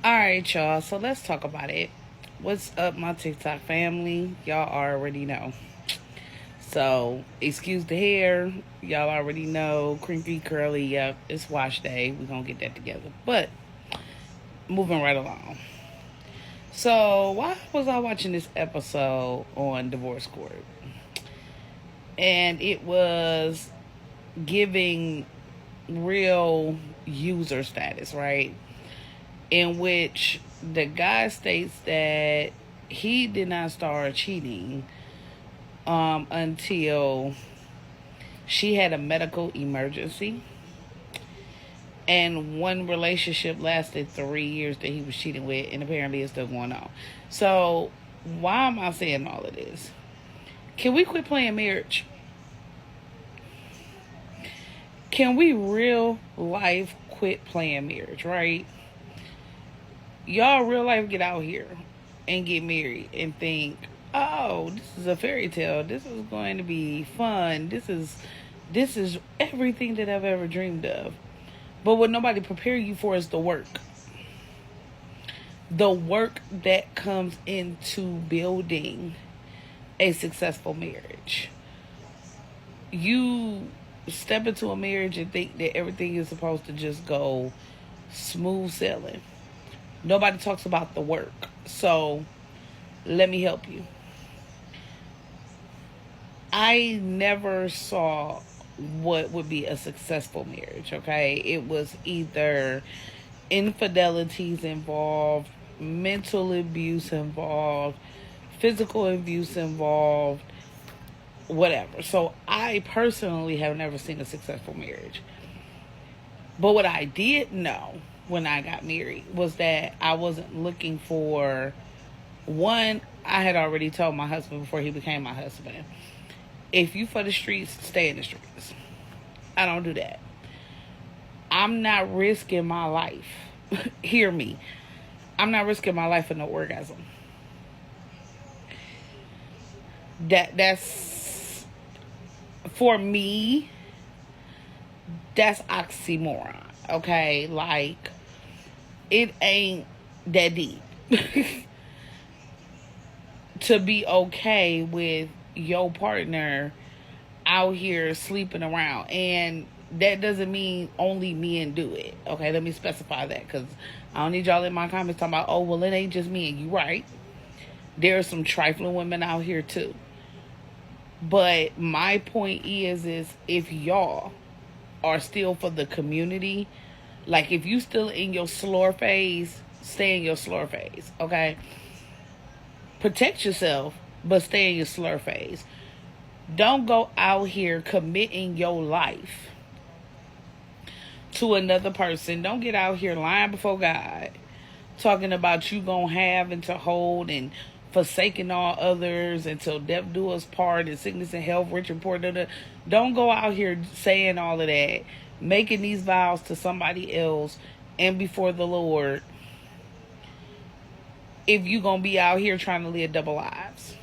Alright, y'all. So let's talk about it. What's up, my TikTok family? Y'all already know. So, excuse the hair. Y'all already know. Crimpy, curly. Yep, it's wash day. We're going to get that together. But, moving right along. So, why was I watching this episode on Divorce Court? And it was giving real user status, right? In which the guy states that he did not start cheating until she had a medical emergency. And one relationship lasted 3 years that he was cheating with, and apparently it's still going on. So, why am I saying all of this? Can we quit playing marriage? Can we real life quit playing marriage, right? Y'all real life get out here and get married and think, oh, this is a fairy tale. This is going to be fun. This is everything that I've ever dreamed of. But what nobody prepare you for is the work. The work that comes into building a successful marriage. You step into a marriage and think that everything is supposed to just go smooth sailing. Nobody talks about the work. So, let me help you. I never saw what would be a successful marriage, okay? It was either infidelities involved, mental abuse involved, physical abuse involved, whatever. So I personally have never seen a successful marriage. But what I did know when I got married was that I wasn't looking for one. I had already told my husband before he became my husband, if you for the streets, stay in the streets. I don't do that. I'm not risking my life. Hear me. I'm not risking my life for no orgasm. That's for me. That's oxymoron. Okay, like it ain't that deep to be okay with your partner out here sleeping around. And that doesn't mean only men do it. Okay, let me specify that, because I don't need y'all in my comments talking about, oh, well, it ain't just men. You right. There are some trifling women out here too. But my point is if y'all are still for the community, like if you still in your slur phase, stay in your slur phase, okay? Protect yourself, but stay in your slur phase. Don't go out here committing your life to another person. Don't get out here lying before God, talking about you gonna have and to hold and forsaking all others until death do us part and sickness and health, rich and poor. Don't go out here saying all of that, making these vows to somebody else and before the Lord, if you gonna be out here trying to live double lives.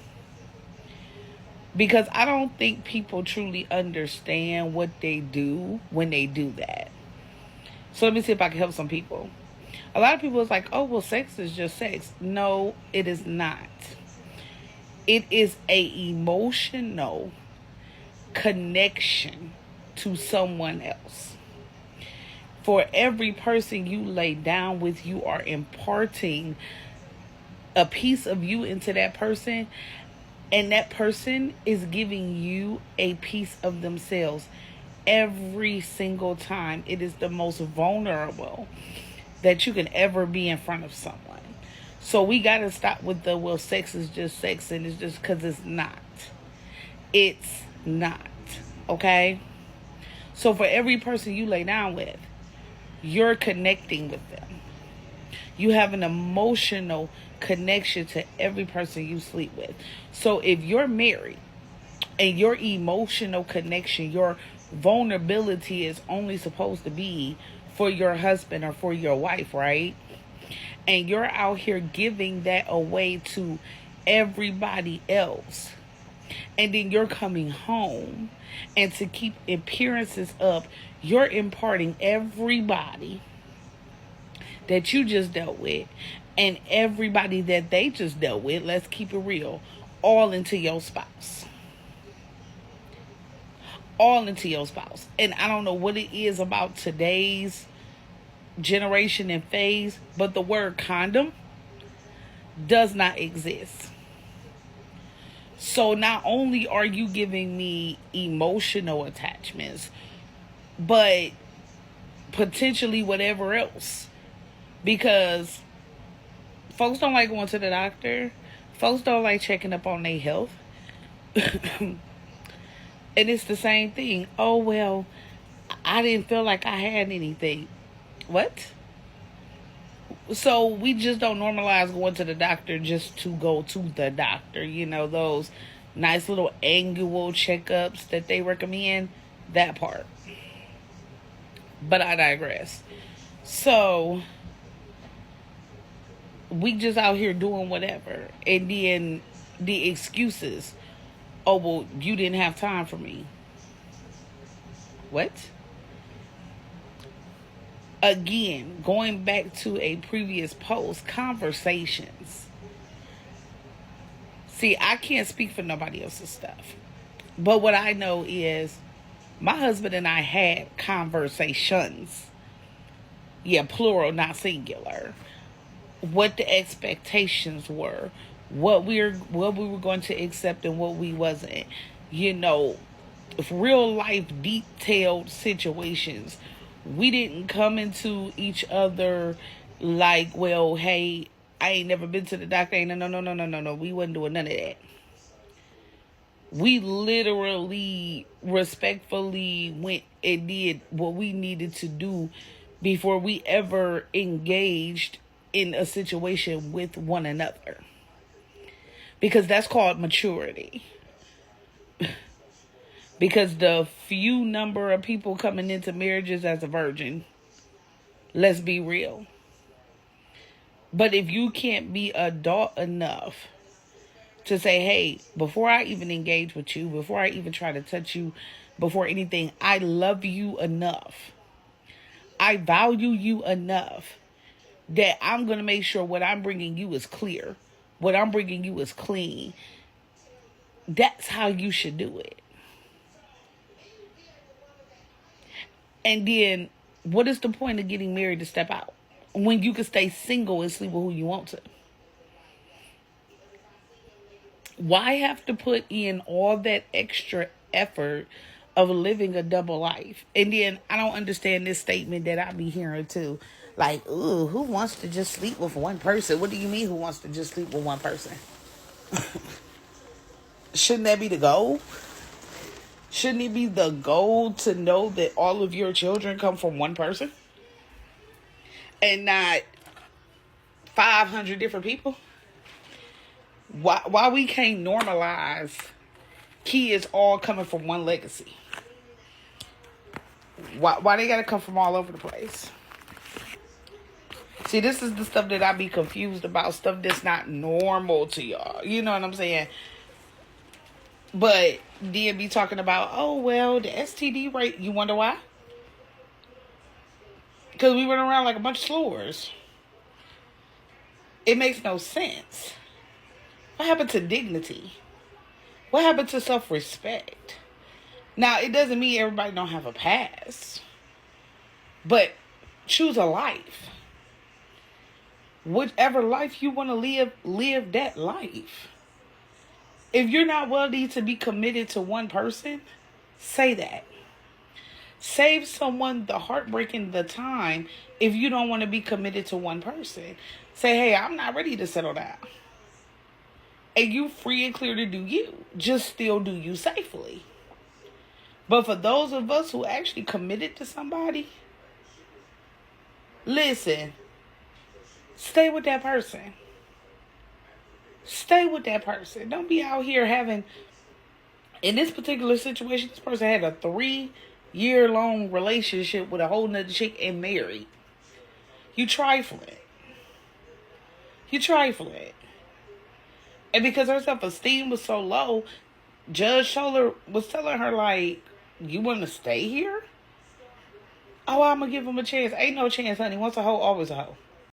Because I don't think people truly understand what they do when they do that. So let me see if I can help some people. A lot of people is like, oh, well, sex is just sex. No, it is not. It is a emotional connection to someone else. For every person you lay down with, you are imparting a piece of you into that person, and that person is giving you a piece of themselves every single time. It is the most vulnerable that you can ever be in front of someone. So we got to stop with the, well, sex is just sex, and it's just because it's not. It's not. Okay? So for every person you lay down with, you're connecting with them. You have an emotional connection to every person you sleep with. So if you're married and your emotional connection, your vulnerability is only supposed to be for your husband or for your wife, right? And you're out here giving that away to everybody else. And then you're coming home, and to keep appearances up, you're imparting everybody that you just dealt with and everybody that they just dealt with, let's keep it real, all into your spouse. All into your spouse. And I don't know what it is about today's generation and phase, but the word condom does not exist. So not only are you giving me emotional attachments, but potentially whatever else. Because folks don't like going to the doctor. Folks don't like checking up on their health. And it's the same thing. Oh, well, I didn't feel like I had anything. What? So we just don't normalize going to the doctor just to go to the doctor. You know, those nice little annual checkups that they recommend. That part. But I digress. So we just out here doing whatever. And then the excuses. Oh, well, you didn't have time for me. What? Again, going back to a previous post, conversations. See, I can't speak for nobody else's stuff. But what I know is my husband and I had conversations. Yeah, plural, not singular. What the expectations were. What we were going to accept and what we wasn't. You know, real life detailed situations. We didn't come into each other like, well, hey, I ain't never been to the doctor. No. We wasn't doing none of that. We literally, respectfully went and did what we needed to do before we ever engaged in a situation with one another. Because that's called maturity. Because the few number of people coming into marriages as a virgin, let's be real. But if you can't be adult enough to say, hey, before I even engage with you, before I even try to touch you, before anything, I love you enough. I value you enough that I'm going to make sure what I'm bringing you is clear. What I'm bringing you is clean. That's how you should do it. And then, what is the point of getting married to step out when you can stay single and sleep with who you want to? Why have to put in all that extra effort of living a double life? And then, I don't understand this statement that I be hearing too. Like, ooh, who wants to just sleep with one person? What do you mean who wants to just sleep with one person? Shouldn't that be the goal? Shouldn't it be the goal to know that all of your children come from one person? And not 500 different people? Why we can't normalize kids all coming from one legacy? Why they gotta come from all over the place? See, this is the stuff that I be confused about. Stuff that's not normal to y'all. You know what I'm saying? But then be talking about, oh, well, the STD rate. You wonder why? Because we went around like a bunch of slurs. It makes no sense. What happened to dignity? What happened to self-respect? Now, it doesn't mean everybody don't have a past. But choose a life. Whichever life you want to live that life. If you're not worthy to be committed to one person, say that. Save someone the heartbreak and the time if you don't want to be committed to one person. Say, hey, I'm not ready to settle down. And you free and clear to do you. Just still do you safely. But for those of us who actually committed to somebody, listen, stay with that person. Stay with that person. Don't be out here having, in this particular situation, this person had a 3-year-long relationship with a whole nother chick and married. You trifling. You trifling. And because her self-esteem was so low, Judge Scholler was telling her, like, you want to stay here? Oh, I'm going to give him a chance. Ain't no chance, honey. Once a hoe, always a hoe.